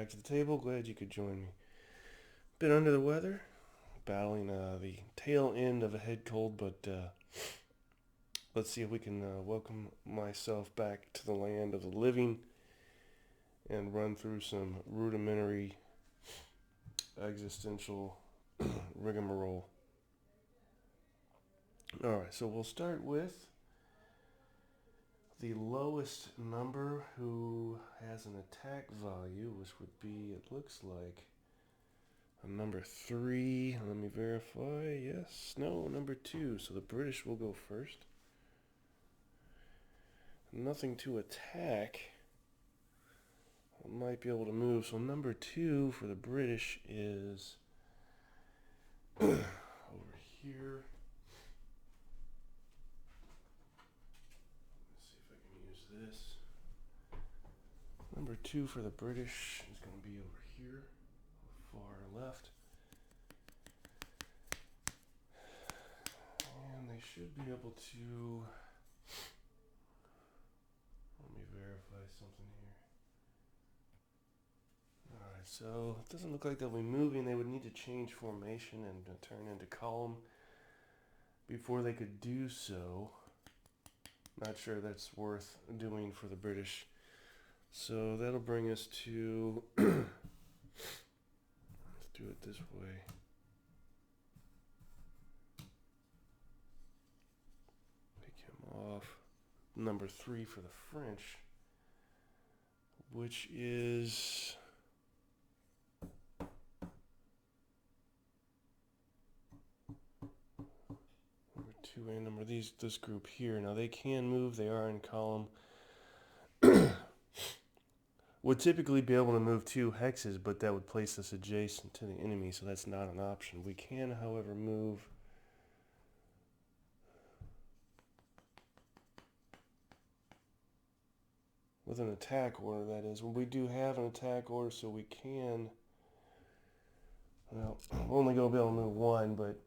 back to the table. Glad you could join me. Been under the weather, battling the tail end of a head cold, but let's see if we can welcome myself back to the land of the living and run through some rudimentary existential rigmarole. Alright, so we'll start with the lowest number who has an attack value, which would be, it looks like, a number 3. Let me verify. Yes. No, number 2. So the British will go first. Nothing to attack. I might be able to move. So number 2 for the British is over here. Let's see if I can use this. Number 2 for the British is going to be over here, far left. And they should be able to, let me verify something here. Alright, so it doesn't look like they'll be moving. They would need to change formation and turn into column before they could do so. Not sure that's worth doing for the British. So that'll bring us to, let's do it this way. Take him off. Number 3 for the French, which is number 2 and number this group here. Now they can move. They are in column. Would typically be able to move 2 hexes, but that would place us adjacent to the enemy, so that's not an option. We can, however, move with an attack order, that is. Well, we do have an attack order, so we can, well, we're only going to be able to move 1, but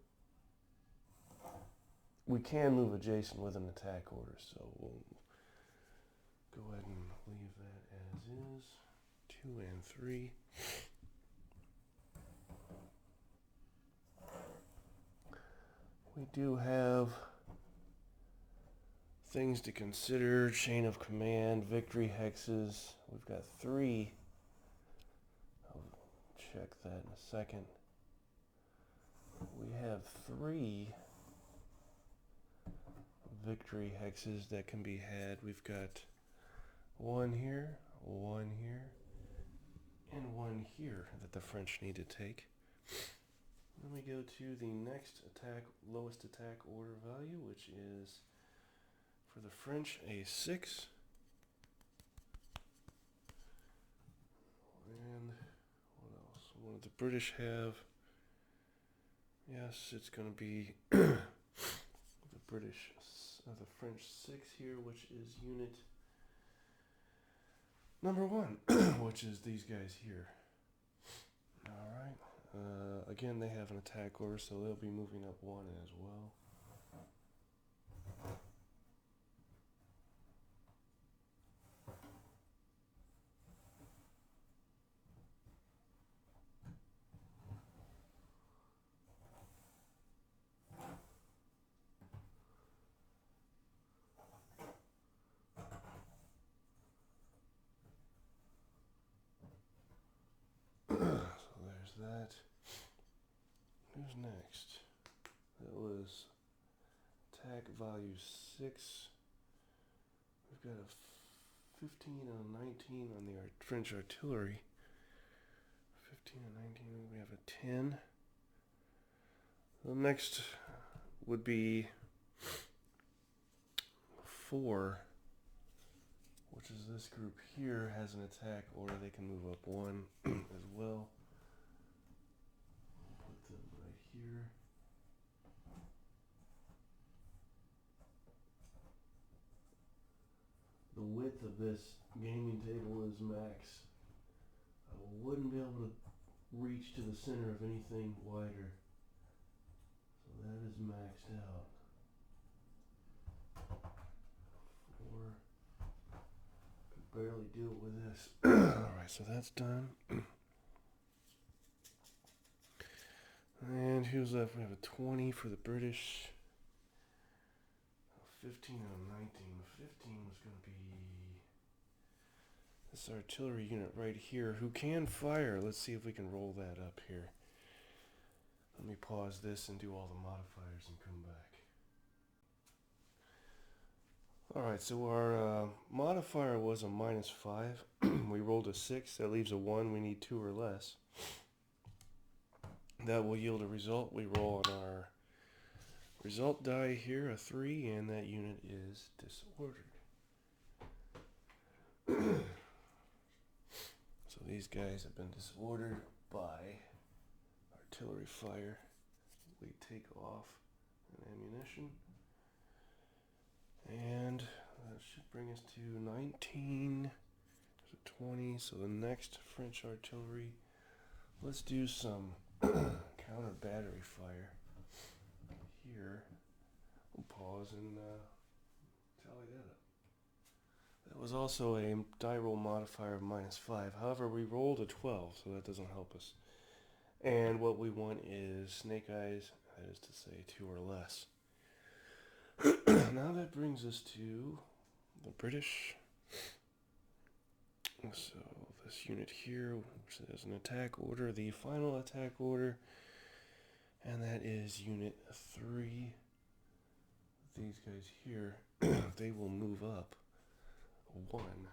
we can move adjacent with an attack order, so we'll go ahead and leave that as is. 2 and 3. We do have things to consider. Chain of command, victory hexes. We've got 3. I'll check that in a second. We have 3 victory hexes that can be had. We've got 1 here, 1 here, and 1 here that the French need to take. Then we go to the next lowest attack order value, which is for the French a 6. And what else? What did the British have? Yes, it's going to be the French 6 here, which is unit number 1, which is these guys here. Alright. Again, they have an attack order, so they'll be moving up 1 as well. That. Who's next? That was attack value 6. We've got a 15 and a 19 on the French artillery. 15 and 19. We have a 10. The next would be 4, which is this group here, has an attack order. They can move up 1 as well. Here. The width of this gaming table is max. I wouldn't be able to reach to the center of anything wider. So that is maxed out. 4. Could barely do it with this. Alright. Alright, so that's done. And who's left? We have a 20 for the British. 15 and a 19. 15 was going to be this artillery unit right here who can fire. Let's see if we can roll that up here. Let me pause this and do all the modifiers and come back. Alright, so our modifier was a -5. We rolled a 6. That leaves a 1. We need 2 or less. That will yield a result. We roll on our result die here, a 3, and that unit is disordered. So these guys have been disordered by artillery fire. We take off an ammunition. And that should bring us to 19. There's a 20. So the next French artillery. Let's do some counter battery fire here. We'll pause and tally that up. That was also a die roll modifier of -5. However, we rolled a 12, so that doesn't help us. And what we want is snake eyes, that is to say 2 or less. Now that brings us to the British. So this unit here, which is an attack order, the final attack order, and that is unit 3. These guys here, they will move up 1.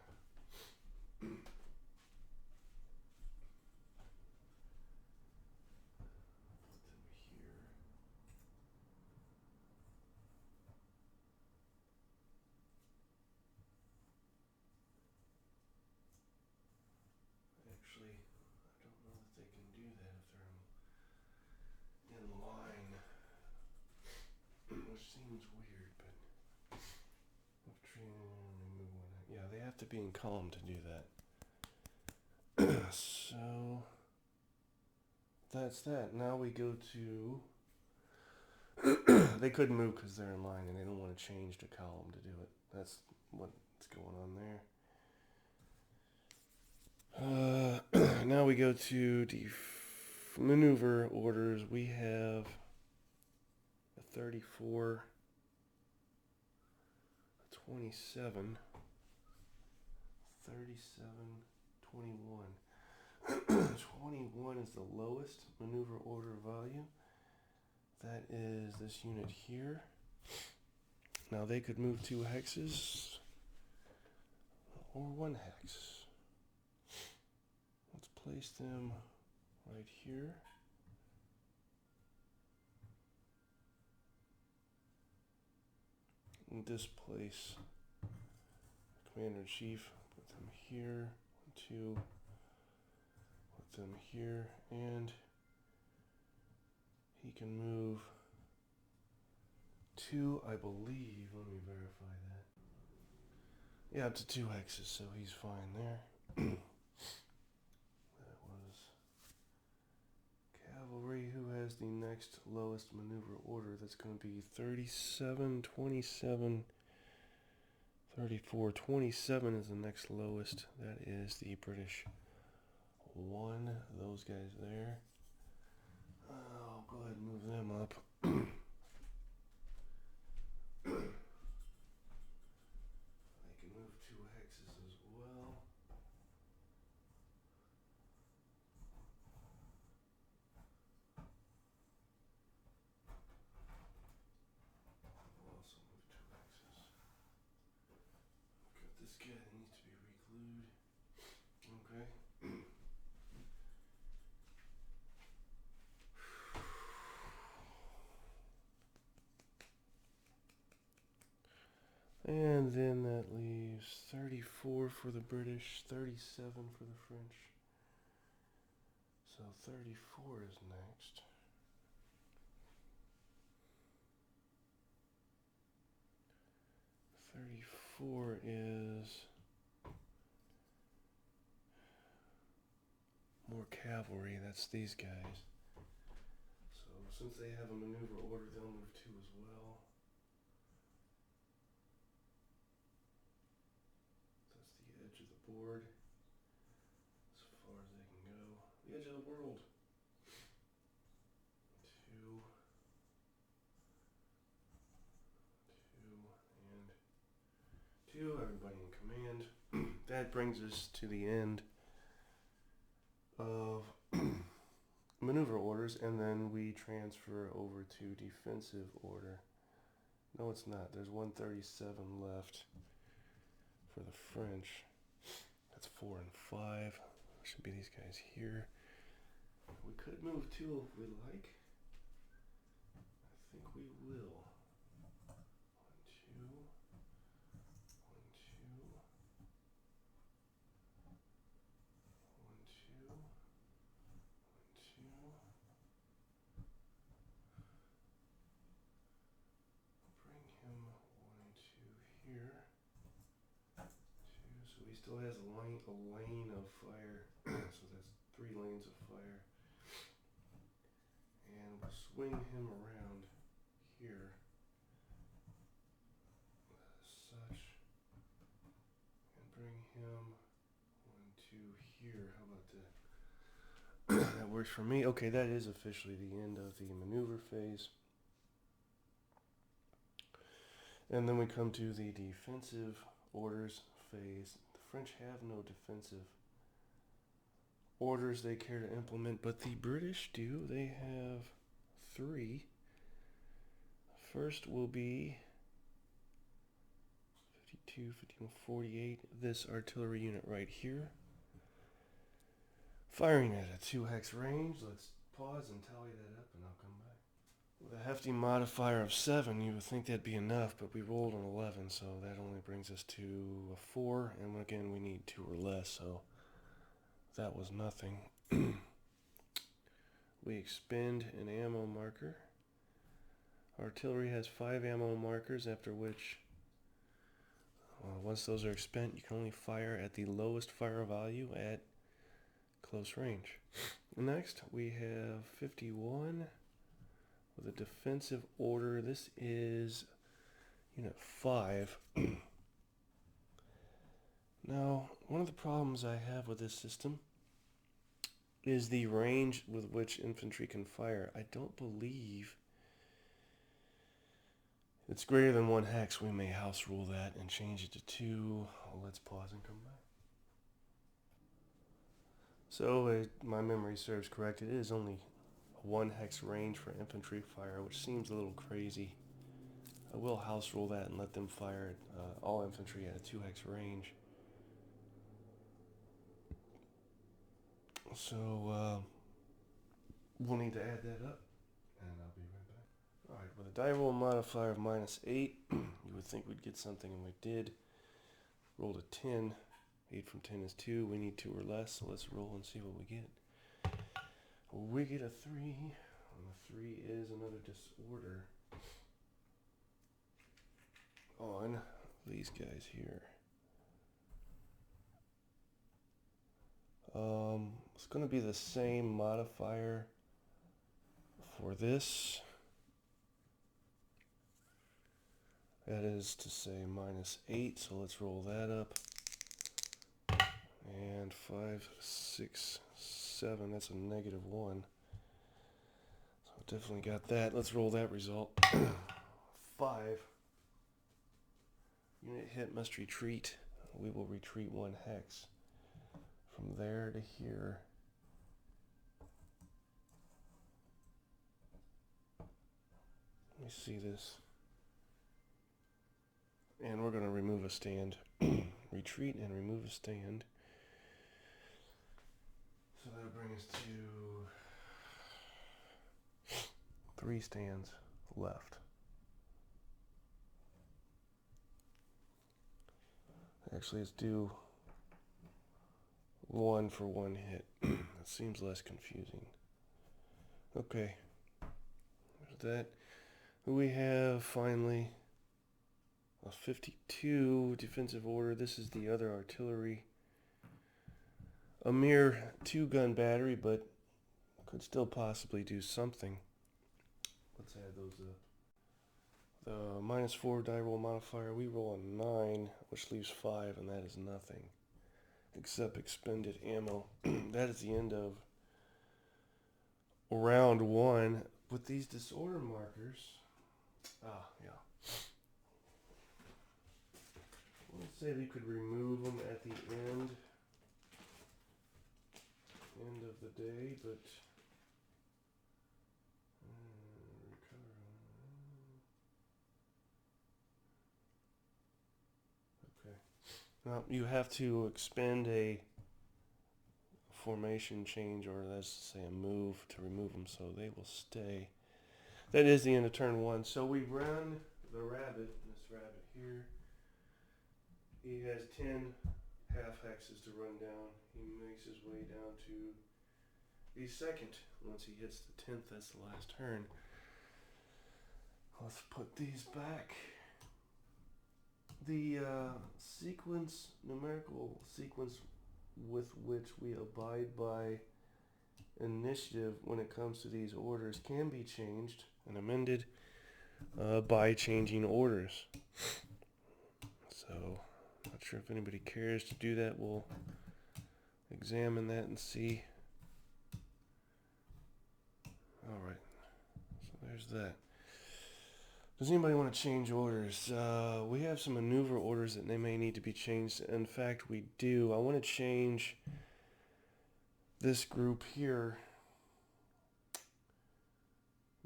Actually, I don't know if they can do that if they're in line, which seems weird, but yeah, they have to be in column to do that. So that's that. Now we go to they couldn't move because they're in line and they don't want to change the column to do it. That's what's going on there. Now we go to the maneuver orders. We have a 34, a 27, 37, 21. 21 is the lowest maneuver order value. That is this unit here. Now they could move 2 hexes or 1 hex. Let's place them right here. And displace Commander-in-Chief. Put them here. 1, 2. Put them here. And he can move 2, I believe. Let me verify that. Yeah, up to 2 hexes, so he's fine there. That was cavalry, who has the next lowest maneuver order. That's going to be 37, 27, 34. 27 is the next lowest. That is the British 1. Those guys there. I'll go ahead and move them up. I can move 2 hexes as well. I'll also move 2 hexes. Got this guy that needs to be re-glued. Okay. And then that leaves 34 for the British, 37 for the French. So 34 is next. Four is more cavalry. That's these guys. So since they have a maneuver order, they'll move 2 as well. That's the edge of the board. the edge of the world. 2, 2, and 2. Everybody in command. That brings us to the end of maneuver orders, and then we transfer over to defensive order. No, it's not. There's 137 left for the French. That's 4 and 5. Should be these guys here. We could move 2 if we like. I think we will. 1, 2. 1, 2. 1, 2. 1, 2. Bring him 1 and 2 here. 2. So he still has a lane of fire. So that's 3 lanes of fire. And we'll swing him around here. Such. And bring him 1, 2 here. How about that? That works for me. Okay, that is officially the end of the maneuver phase. And then we come to the defensive orders phase. The French have no defensive orders they care to implement, but the British do. They have 3. First will be 52, 51, 48. This artillery unit right here. Firing at a 2 hex range. Let's pause and tally that up and I'll come back. With a hefty modifier of 7, you would think that'd be enough, but we rolled an 11, so that only brings us to a 4, and again we need 2 or less, so that was nothing. We expend an ammo marker. Artillery has 5 ammo markers, after which, once those are expended, you can only fire at the lowest fire value at close range. Next, we have 51 with a defensive order. This is Unit 5. Now, one of the problems I have with this system is the range with which infantry can fire. I don't believe it's greater than 1 hex. We may house rule that and change it to 2. Let's pause and come back. So, my memory serves correct. It is only a 1 hex range for infantry fire, which seems a little crazy. I will house rule that and let them fire all infantry at a 2 hex range. So, we'll need to add that up, and I'll be right back. Alright, with a die roll modifier of -8, you would think we'd get something, and we did. Rolled a 10. 8 from 10 is 2. We need 2 or less, so let's roll and see what we get. We get a 3, and the 3 is another disorder on these guys here. It's going to be the same modifier for this. That is to say -8, so let's roll that up. And 5, 6, 7, that's a -1. So definitely got that. Let's roll that result. 5. Unit hit must retreat. We will retreat 1 hex. From there to here. Let me see this. And we're going to remove a stand. Retreat and remove a stand. So that'll bring us to 3 stands left. Actually, let's do 1 for 1 hit. That seems less confusing. Okay. There's that. We have finally a 52 defensive order. This is the other artillery. A mere 2-gun battery, but could still possibly do something. Let's add those up. The -4 die roll modifier, we roll a 9, which leaves 5, and that is nothing except expended ammo. That is the end of round one with these disorder markers. Yeah. Let's say we could remove them at the end of the day, but okay. Now you have to expend a formation change, or let's say a move, to remove them, so they will stay. That is the end of turn one. So we run the rabbit, this rabbit here. He has 10 half hexes to run down. He makes his way down to the second. Once he hits the 10th, that's the last turn. Let's put these back. The numerical sequence with which we abide by initiative when it comes to these orders can be changed and amended by changing orders. So, not sure if anybody cares to do that. We'll examine that and see. Alright, so there's that. Does anybody want to change orders? We have some maneuver orders that they may need to be changed. In fact, we do. I want to change this group here,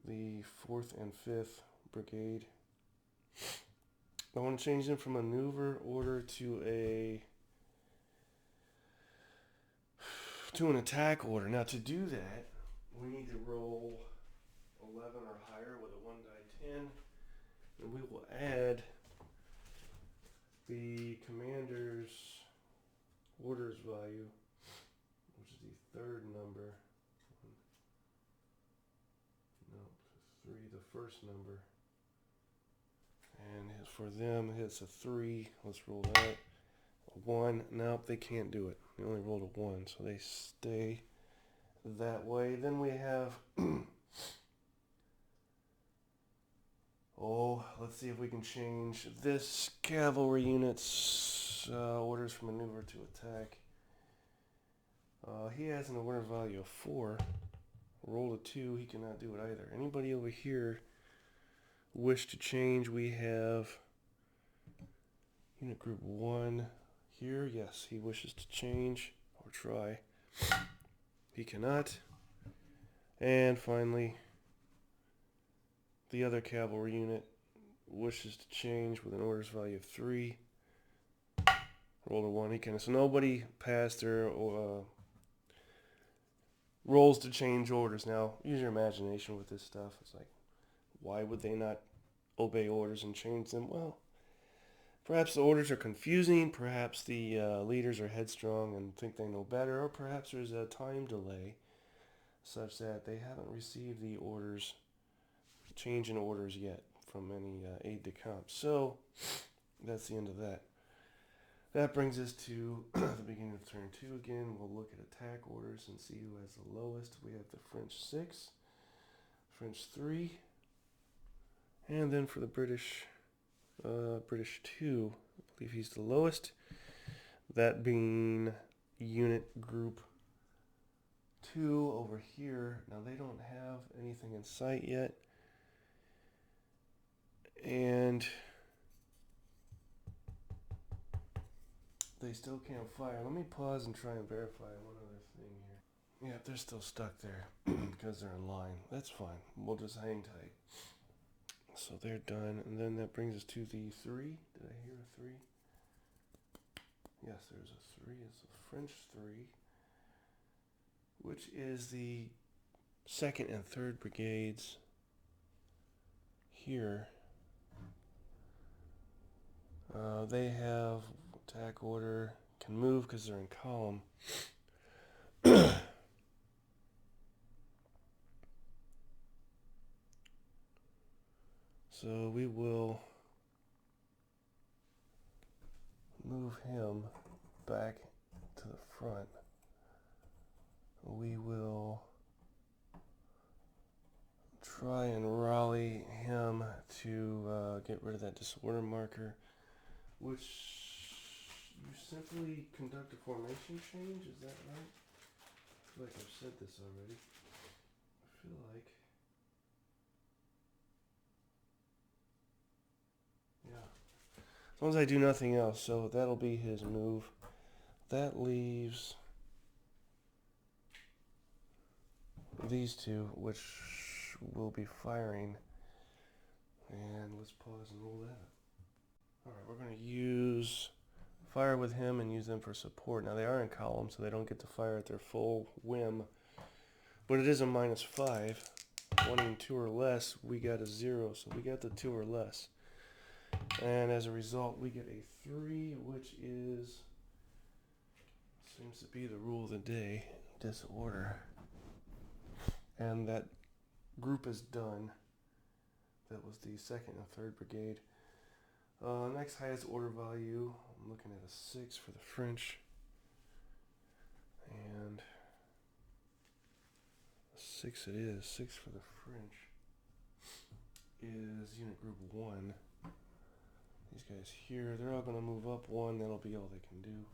the 4th and 5th Brigade. I want to change them from maneuver order to an attack order. Now, to do that, we need to roll 11 or higher with a 1 die 10. And we will add the commander's orders value, which is the third number. No, 3, the first number. And for them, it's a 3. Let's roll that. A 1. Nope, they can't do it. They only rolled a 1, so they stay that way. Then we have let's see if we can change this cavalry unit's orders from maneuver to attack. He has an order value of 4. Rolled a 2, he cannot do it either. Anybody over here wish to change? We have unit group 1 here. Yes, he wishes to change or try. He cannot. And finally, the other cavalry unit wishes to change with an orders value of 3. Roll a 1. He can. So nobody passed their rolls to change orders. Now, use your imagination with this stuff. It's like, why would they not obey orders and change them? Well, perhaps the orders are confusing. Perhaps the leaders are headstrong and think they know better. Or perhaps there's a time delay such that they haven't received the orders, change in orders yet from any aide-de-camp. So that's the end of that. That brings us to the beginning of turn 2 again. We'll look at attack orders and see who has the lowest. We have the French 6, French 3, and then for the British 2, I believe he's the lowest. That being unit group 2 over here. Now they don't have anything in sight yet. And they still can't fire. Let me pause and try and verify one other thing here. Yeah, they're still stuck there because they're in line. That's fine. We'll just hang tight. So they're done. And then that brings us to the 3. Did I hear a 3? Yes, there's a 3. It's a French 3, which is the 2nd and 3rd Brigades here. They have attack order, can move because they're in column. So we will move him back to the front. We will try and rally him to get rid of that disorder marker, which you simply conduct a formation change. Is that right? I feel like I've said this already. feel like. Yeah. As long as I do nothing else, so that'll be his move. That leaves these two, which will be firing. And let's pause and roll that up. Alright, we're going to use fire with him and use them for support. Now they are in column, so they don't get to fire at their full whim. But it is a -5. Wanting 2 or less, we got a 0, so we got the 2 or less. And as a result, we get a 3, which seems to be the rule of the day, disorder. And that group is done. That was the 2nd and 3rd Brigade. Next highest order value, I'm looking at a 6 for the French. And a 6 it is. 6 for the French is Unit Group 1. These guys here, they're all going to move up 1. That'll be all they can do.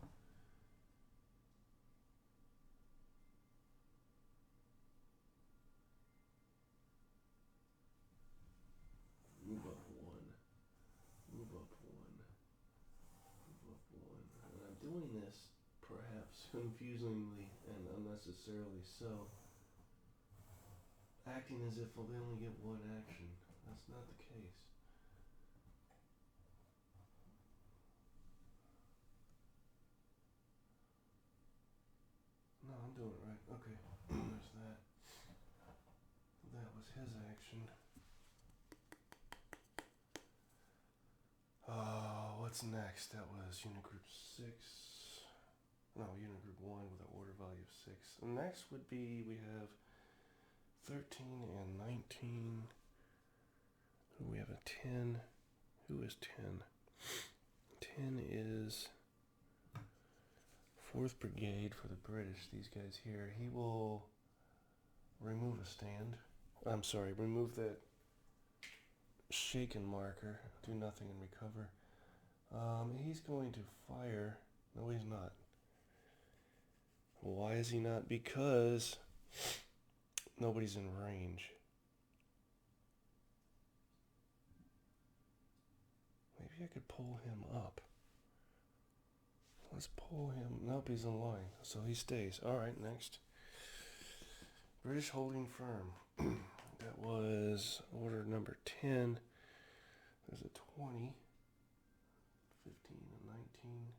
Move up 1. Move up 1. Move up 1. And I'm doing this, perhaps confusingly and unnecessarily so, acting as if they only get 1 action. That's not the case. No, I'm doing it right. Okay, there's that. That was his action. What's next? That was Unit Group 6. No, Unit Group 1 with an order value of 6. And next would be, we have 13 and 19. We have a 10. Who is 10? 10 is 4th Brigade for the British. These guys here. He will remove a stand. I'm sorry, remove that shaken marker. Do nothing and recover. He's going to fire. No, he's not. Why is he not? Because nobody's in range. Maybe I could pull him up. Let's pull him. Nope, he's in line, so he stays. Alright, next. British holding firm. That was order number 10. There's a 20. 15 and 19.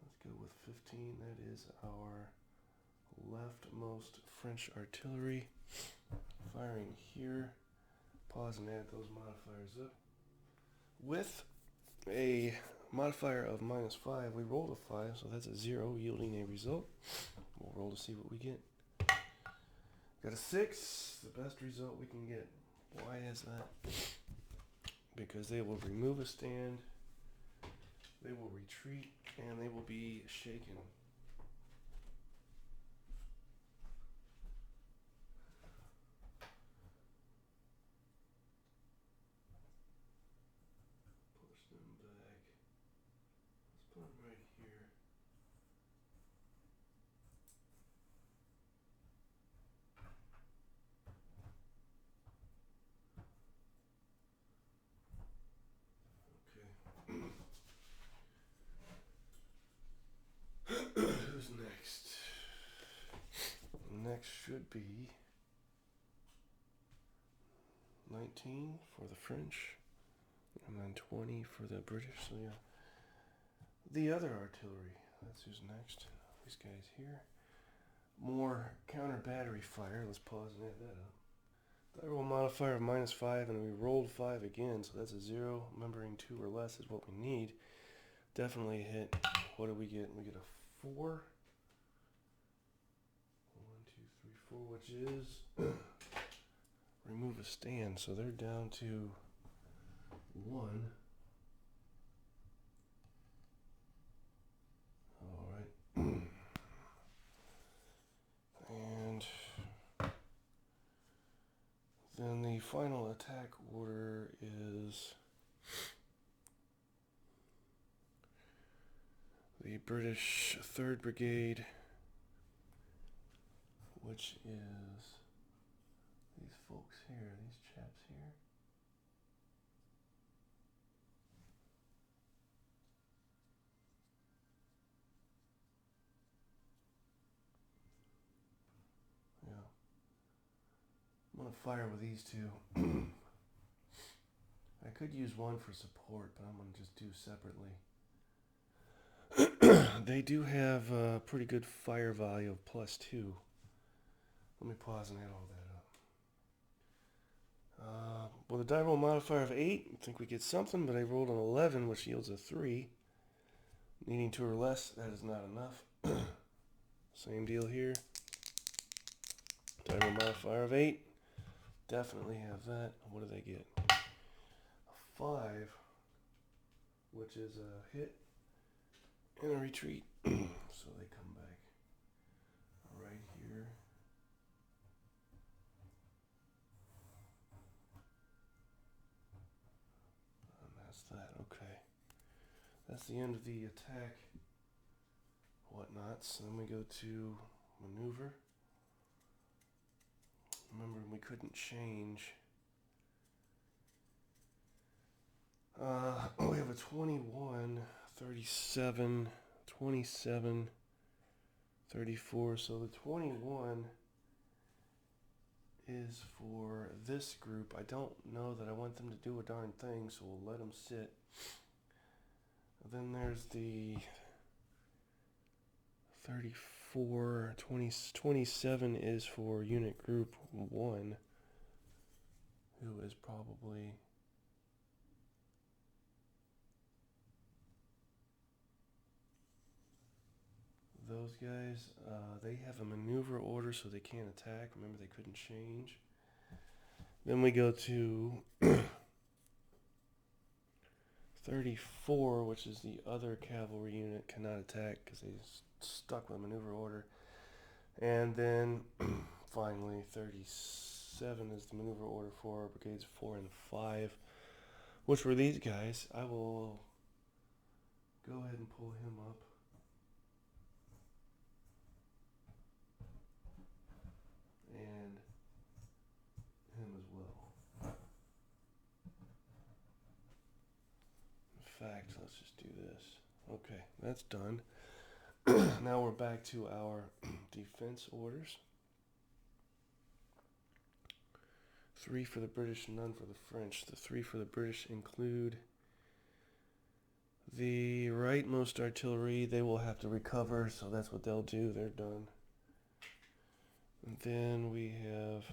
Let's go with 15. That is our leftmost French artillery. Firing here. Pause and add those modifiers up. With a modifier of -5, we rolled a 5, so that's a 0, yielding a result. We'll roll to see what we get. Got a 6, the best result we can get. Why is that? Because they will remove a stand, they will retreat, and they will be shaken. Push them back. Let's put them right here. Who's next? Next should be 19 for the French, and then 20 for the British. So yeah, the other artillery. That's who's next. These guys here. More counter battery fire. Let's pause and add that up. I roll modifier of -5, and we rolled 5 again, so that's a 0. Remembering 2 or less is what we need. Definitely hit. What do we get? We get a 4. 1, 2, 3, 4, which is remove a stand, so they're down to 1. Alright. And then the final attack order is the British 3rd Brigade, which is these folks here, these chaps here. Yeah. I'm gonna fire with these two. I could use one for support, but I'm gonna just do separately. They do have a pretty good fire value of +2. Let me pause and add all that up. With a die roll modifier of 8, I think we get something, but I rolled an 11, which yields a 3. Needing 2 or less, that is not enough. Same deal here. Die roll modifier of 8. Definitely have that. What do they get? A 5, which is a hit and a retreat. So they come back right here. And that's that. Okay. That's the end of the attack whatnots. Then we go to maneuver. Remember, we couldn't change. We have a 21, 37, 27, 34. So the 21 is for this group. I don't know that I want them to do a darn thing, so we'll let them sit. Then there's the 34, 20, 27 is for unit group 1, who is probably those guys. They have a maneuver order, so they can't attack. Remember, they couldn't change. Then we go to 34, which is the other cavalry unit, cannot attack because they stuck with a maneuver order. And then finally 37 is the maneuver order for brigades 4 and 5, which were these guys. I will go ahead and pull him up. And him as well. In fact, let's just do this. Okay, that's done. Now we're back to our defense orders. 3 for the British, none for the French. The 3 for the British include the rightmost artillery. They will have to recover, so that's what they'll do. They're done. And then we have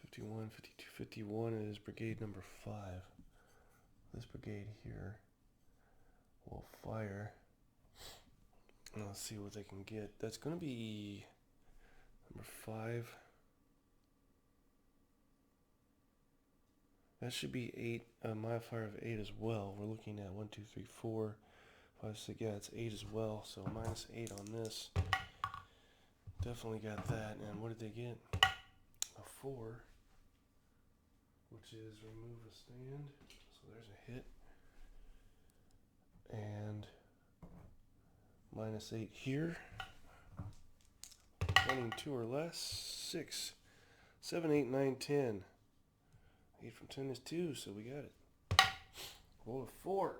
51, 52, 51 is brigade number 5. This brigade here will fire. And let's see what they can get. That's going to be number 5. That should be 8, a modifier of 8 as well. We're looking at 1, 2, 3, 4, 5, 6. Yeah, it's 8 as well. So -8 on this. Definitely got that. And what did they get? A 4, which is remove a stand. So there's a hit. And -8 here. Running 2 or less. 6, 7, 8, 9, 10. 8 from 10 is 2, so we got it. Roll a 4.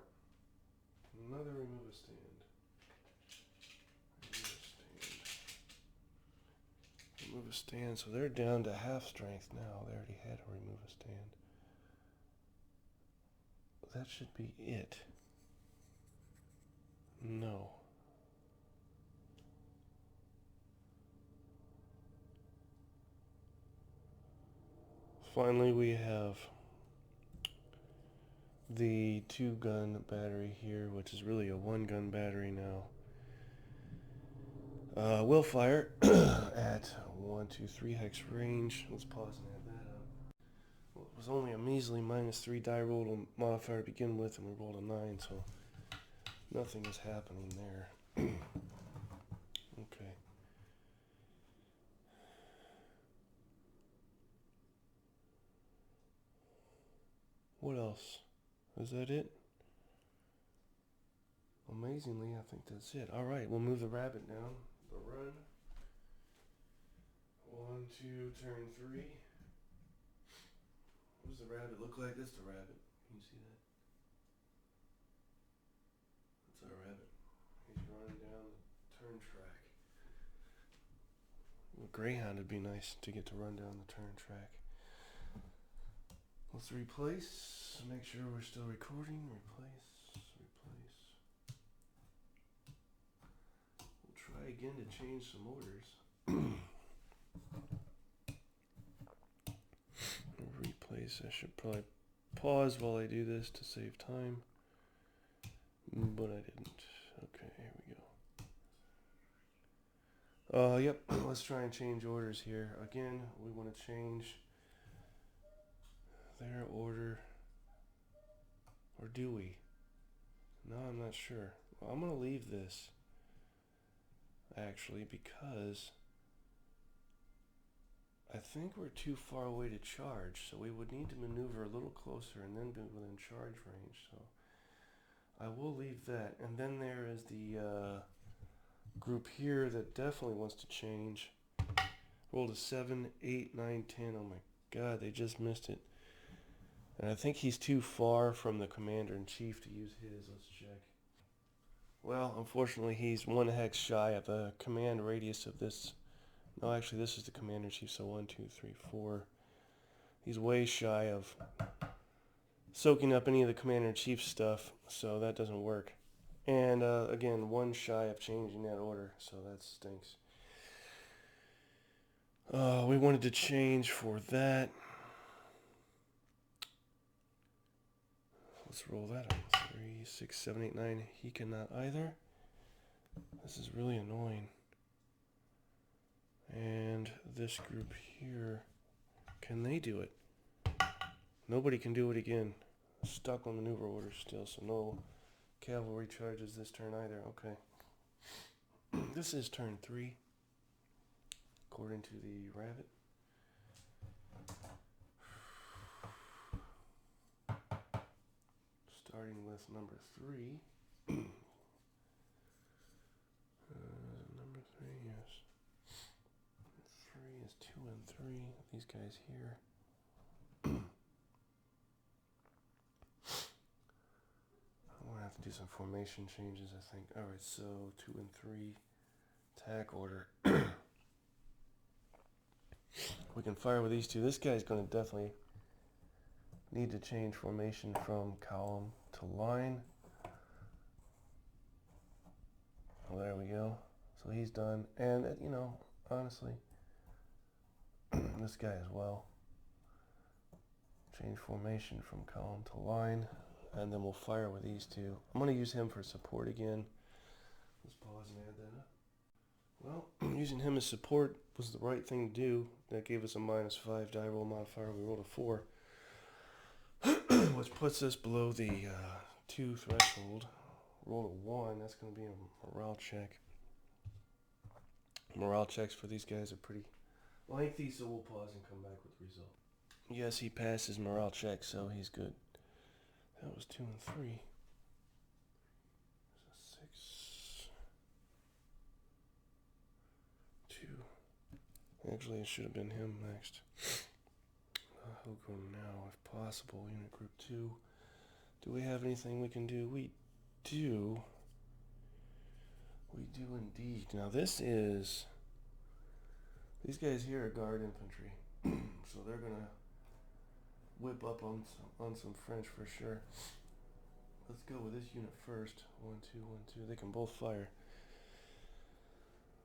Another remove a stand. Remove a stand. So they're down to half strength now. They already had a remove a stand. That should be it. No. Finally, we have the 2-gun battery here, which is really a 1-gun battery now. Will fire at 1, 2, 3 hex range. Let's pause and add that up. Well, it was only a measly -3 die roll modifier to begin with, and we rolled a 9, so nothing is happening there. Okay. What else? Is that it? Amazingly, I think that's it. Alright, we'll move the rabbit down. The run. 1, 2, turn 3. What does the rabbit look like? That's the rabbit. Can you see that? That's our rabbit. He's running down the turn track. A greyhound would be nice to get to run down the turn track. Let's replace. Make sure we're still recording. Replace. We'll try again to change some orders. Replace. I should probably pause while I do this to save time. But I didn't. Okay, here we go. Yep, let's try and change orders here. Again, we want to change their order. Or do we? No, I'm not sure. Well, I'm going to leave this, actually, because I think we're too far away to charge. So we would need to maneuver a little closer and then be within charge range. So I will leave that. And then there is the group here that definitely wants to change. Rolled a 7, 8, 9, 10. Oh my god, they just missed it. And I think he's too far from the commander-in-chief to use his. Let's check. Well, unfortunately, he's 1 hex shy of the command radius of this. No, actually, this is the commander-in-chief, so 1, 2, 3, 4. He's way shy of soaking up any of the commander-in-chief stuff, so that doesn't work. And, again, 1 shy of changing that order, so that stinks. We wanted to change for that. Let's roll that up. 3, 6, 7, 8, 9. He cannot either. This is really annoying. And this group here, can they do it? Nobody can do it again. Stuck on maneuver order still, so no cavalry charges this turn either. Okay. This is turn 3, according to the rabbit. Starting with number 3. Number 3, yes. 3 is 2 and 3. These guys here. I'm going to have to do some formation changes, I think. Alright, so 2 and 3. Attack order. We can fire with these two. This guy's going to definitely need to change formation from column to line. Oh, there we go. So he's done. And, you know, honestly, this guy as well. Change formation from column to line. And then we'll fire with these two. I'm going to use him for support again. Let's pause and add that up. Well, using him as support was the right thing to do. That gave us a -5 die roll modifier. We rolled a 4. Which puts us below the 2 threshold. Roll a 1. That's going to be a morale check. Morale checks for these guys are pretty lengthy, so we'll pause and come back with the result. Yes, he passes morale check, so he's good. That was 2 and 3. 6. 2. Actually, it should have been him next. He'll go now, if possible. Unit group 2. Do we have anything we can do? We do. We do indeed. Now this is... These guys here are guard infantry. So they're going to whip up on some French for sure. Let's go with this unit first. 1, 2, 1, 2. They can both fire.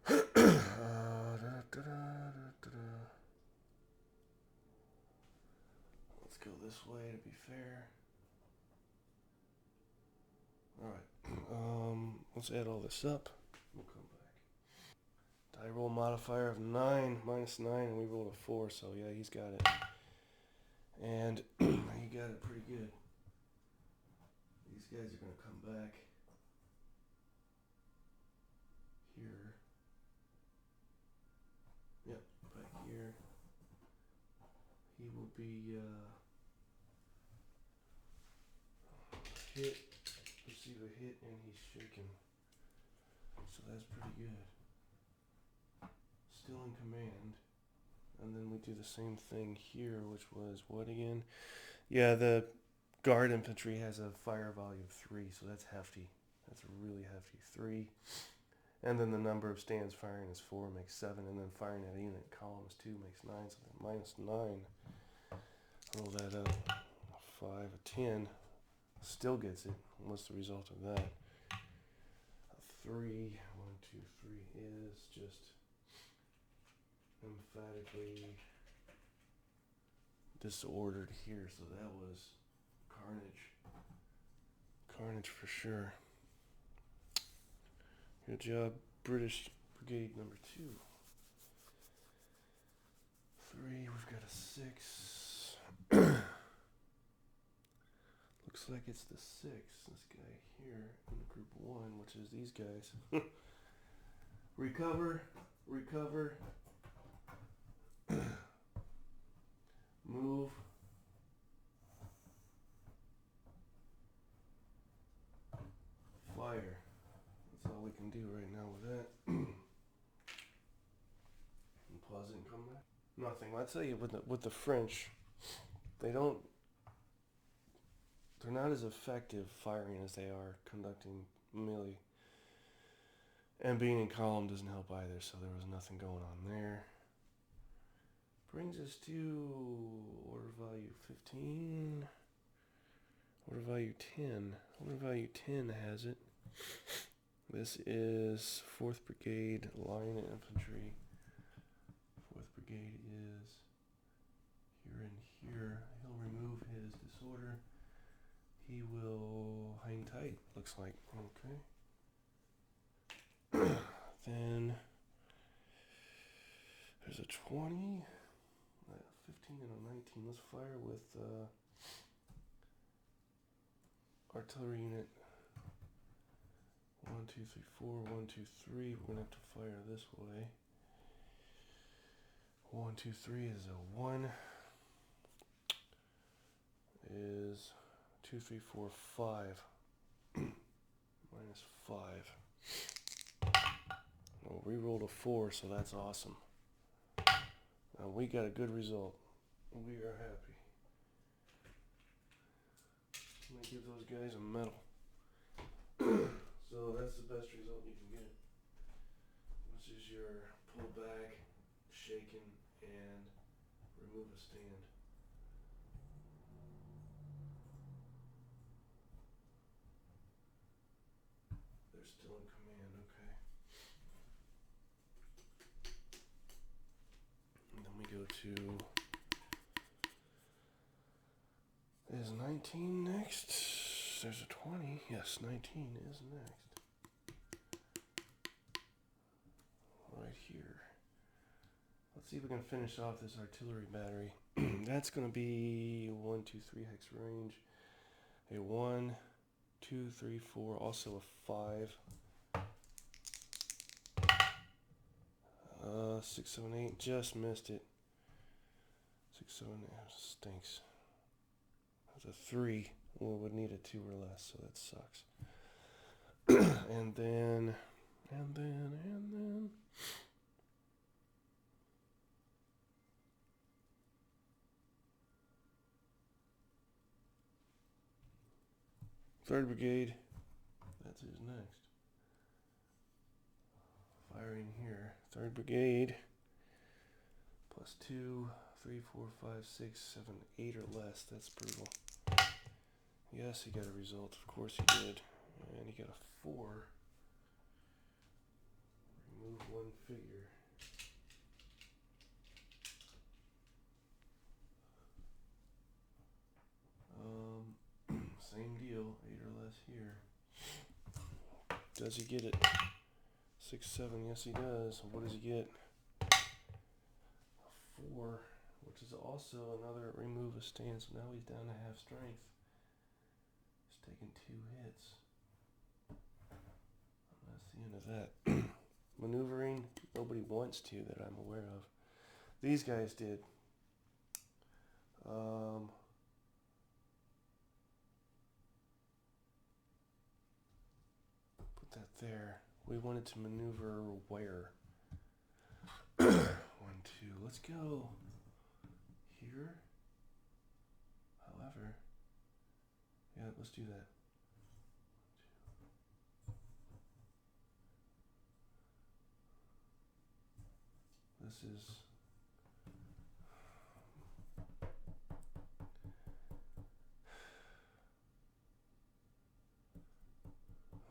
Let's go this way to be fair. Alright. Let's add all this up. We'll come back. Die roll modifier of 9, -9, and we rolled a 4, so yeah, he's got it. And he got it pretty good. These guys are going to come back here. Yep, back here. He will be hit, receive a hit, and he's shaken. So that's pretty good. Still in command. And then we do the same thing here, which was what again? Yeah, the guard infantry has a fire value of 3, so that's hefty. That's really hefty. 3. And then the number of stands firing is 4, makes 7. And then firing at a unit column is 2, makes 9. So then minus 9. Roll that up. 5, a 10. Still gets it. What's the result of that? A 3. 1, 2, 3 is just emphatically disordered here. So that was carnage. Carnage for sure. Good job, British Brigade number 2. 3, we've got a 6. Looks like it's the 6, this guy here in group 1, which is these guys. Recover, recover, move. Fire. That's all we can do right now with that. And pause it and come back. Nothing. I'll tell you, with the French, they're not as effective firing as they are conducting melee. And being in column doesn't help either, so there was nothing going on there. Brings us to order value 15. Order value 10. Order value 10 has it. This is 4th Brigade Line Infantry. 4th Brigade is here and here. He'll remove his disorder. He will hang tight, looks like. Okay. Then there's a 20, a 15, and a 19. Let's fire with artillery unit. 1, 2, 3, 4. 1, 2, 3. We're gonna have to fire this way. 1, 2, 3 is a 1. Is 2, 3, 4, 5. Minus 5. Well, we rolled a 4, so that's awesome. Now we got a good result. We are happy. I'm gonna give those guys a medal. So that's the best result you can get, which is your pull back, shaken, and remove a stand. They're still in command, okay. And then we go to, is 19 next? There's a 20. Yes, 19 is next. Right here. Let's see if we can finish off this artillery battery. That's going to be 1, 2, 3 hex range. A 1, 2, 3, 4. Also a 5. 6, 7, 8. Just missed it. 6, 7, 8. Stinks. That's a 3. We would need a 2 or less, so that sucks. and then. 3rd Brigade. That's who's next. Firing here. 3rd Brigade. Plus 2, 3, 4, 5, 6, 7, 8 or less. That's brutal. Yes, he got a result. Of course he did. And he got a 4. Remove 1 figure. Same deal. 8 or less here. Does he get it? 6, 7. Yes, he does. What does he get? A 4, which is also another remove a stand. So now he's down to half strength. Taking 2 hits. And that's the end of that. Maneuvering, nobody wants to that I'm aware of. These guys did. Put that there. We wanted to maneuver where? 1, 2, 2. Let's go here. However, yeah, let's do that.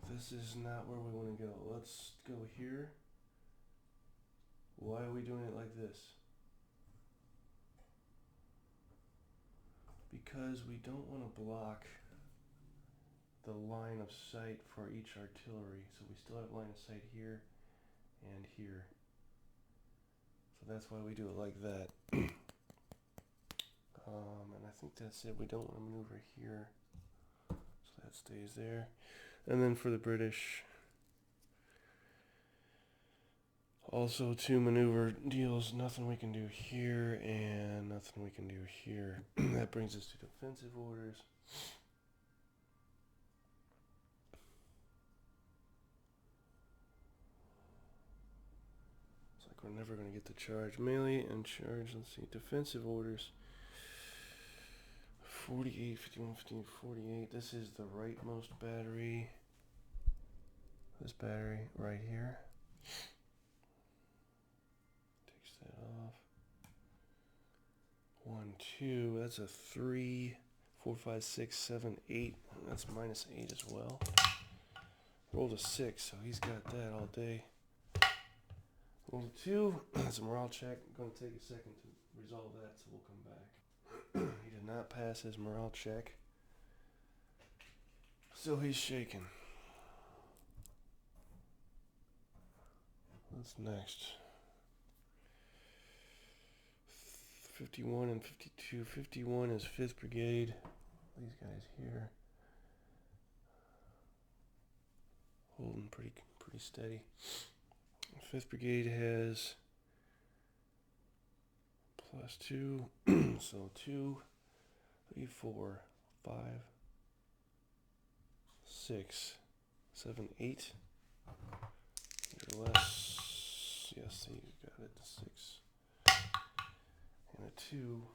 This is not where we want to go. Let's go here. Why are we doing it like this? Because we don't want to block the line of sight for each artillery. So we still have line of sight here and here. So that's why we do it like that. And I think that's it. We don't want to maneuver here. So that stays there. And then for the British, also 2 maneuver deals. Nothing we can do here and nothing we can do here. That brings us to defensive orders. It's like we're never going to get the charge. Melee and charge. Let's see. Defensive orders. 48, 51, 15, 48. This is the rightmost battery. This battery right here. Takes that off. 1, 2. That's a 3, 4, 5, 6, 7, 8. That's -8 as well. Rolled a 6, so he's got that all day. Rolled a 2. That's a morale check. Going to take a second to resolve that, so we'll come back. He did not pass his morale check, so he's shaken. What's next? 51 and 52. 51 is 5th Brigade. These guys here. Holding pretty steady. 5th Brigade has +2. So 2, 3, 4, 5, 6, 7, 8. Or less. Yes, you got it. 6. And a 2.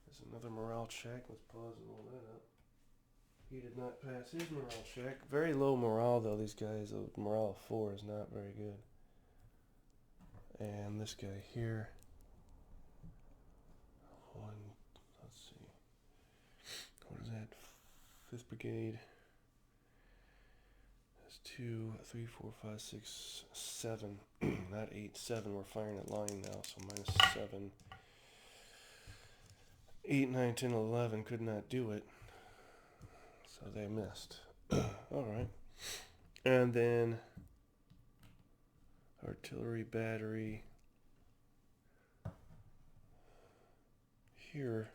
There's another morale check. Let's pause and roll that up. He did not pass his morale check. Very low morale, though, these guys. A morale of 4 is not very good. And this guy here. 1, let's see. What is that? 5th Brigade. That's 2, 3, 4, 5, 6, 7. Not 8, 7. We're firing at line now, so -7. 8, 9, 10, 11 could not do it. So they missed. Alright. And then artillery battery here.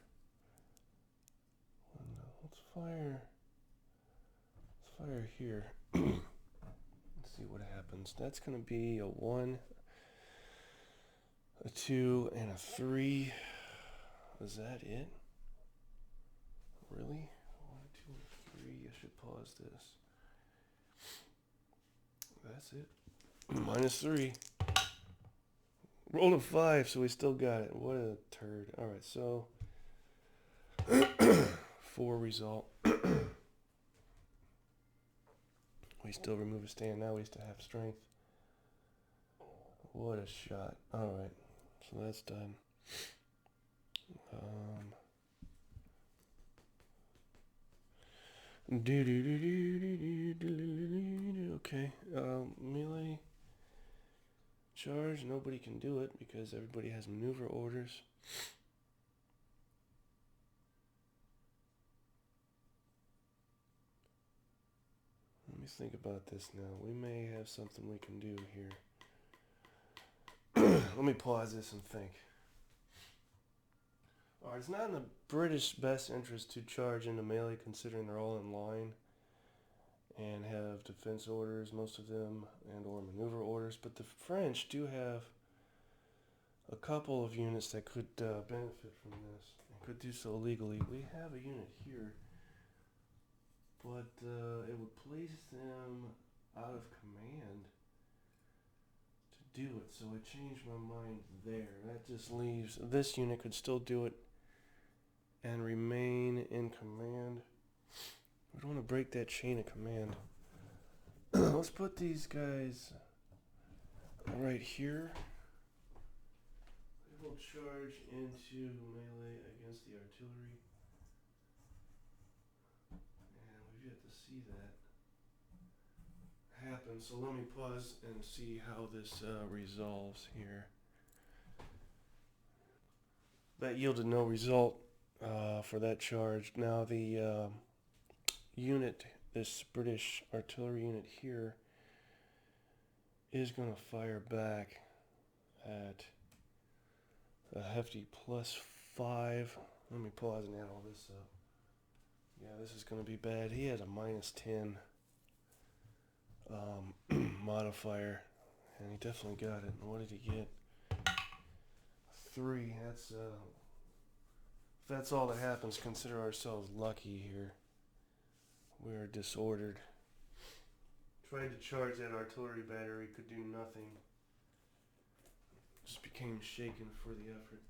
Let's fire here. Let's see what happens. That's going to be a 1, a 2, and a 3. Is that it? Really? 1, 2, and 3. I should pause this. That's it. -3. Rolled a 5, so we still got it. What a turd. Alright, so 4 result. We still remove a stand. Now we still have strength. What a shot. Alright, so that's done. Okay, melee charge. Nobody can do it because everybody has maneuver orders. Let me think about this now. We may have something we can do here. Let me pause this and think. Alright, it's not in the British best interest to charge into melee considering they're all in line and have defense orders, most of them, and or maneuver orders, but the French do have a couple of units that could benefit from this and could do so legally. We have a unit here, but it would place them out of command to do it, so I changed my mind there. That just leaves this unit could still do it and remain in command. We don't want to break that chain of command. Let's put these guys right here. They will charge into melee against the artillery. And we've yet to see that happen. So let me pause and see how this resolves here. That yielded no result for that charge. Now the unit, this British artillery unit here, is going to fire back at a hefty +5. Let me pause and add all this up. Yeah, this is going to be bad. He has a -10 modifier, and he definitely got it. And what did he get? 3. That's if that's all that happens, consider ourselves lucky here. We are disordered. Tried to charge that artillery battery, could do nothing. Just became shaken for the effort.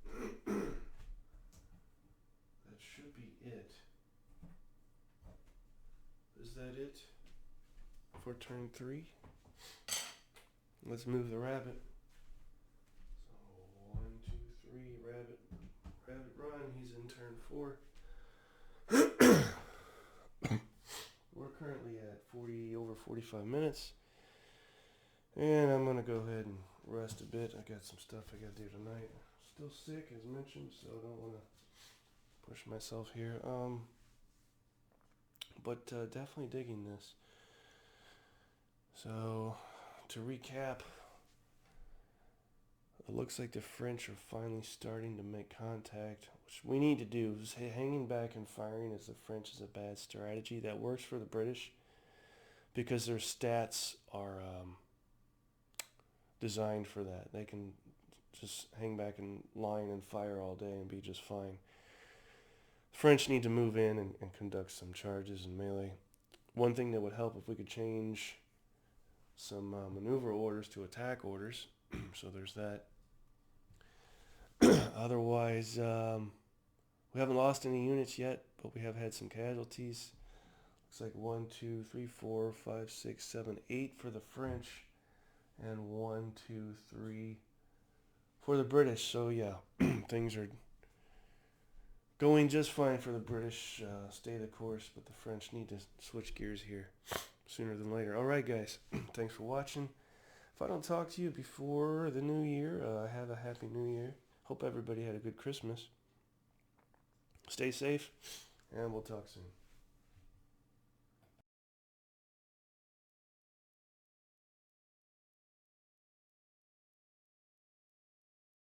That should be it. Is that it for turn 3? Let's move the rabbit. So 1, 2, 3, rabbit, rabbit run. He's in turn 4. We're currently at over 45 minutes. And I'm going to go ahead and rest a bit. I got some stuff I got to do tonight. Still sick, as mentioned, so I don't want to push myself here. But definitely digging this. So, to recap, it looks like the French are finally starting to make contact, which we need to do. Hanging back and firing as the French is a bad strategy. That works for the British because their stats are designed for that. They can just hang back in line and fire all day and be just fine. French need to move in and conduct some charges in melee. One thing that would help if we could change some maneuver orders to attack orders. So there's that. Otherwise, we haven't lost any units yet, but we have had some casualties. Looks like 1, 2, 3, 4, 5, 6, 7, 8 for the French, and 1, 2, 3 for the British. So yeah, things are going just fine for the British. Stay the course, but the French need to switch gears here sooner than later. All right, guys, thanks for watching. If I don't talk to you before the new year, have a happy new year. Hope everybody had a good Christmas. Stay safe, and we'll talk soon.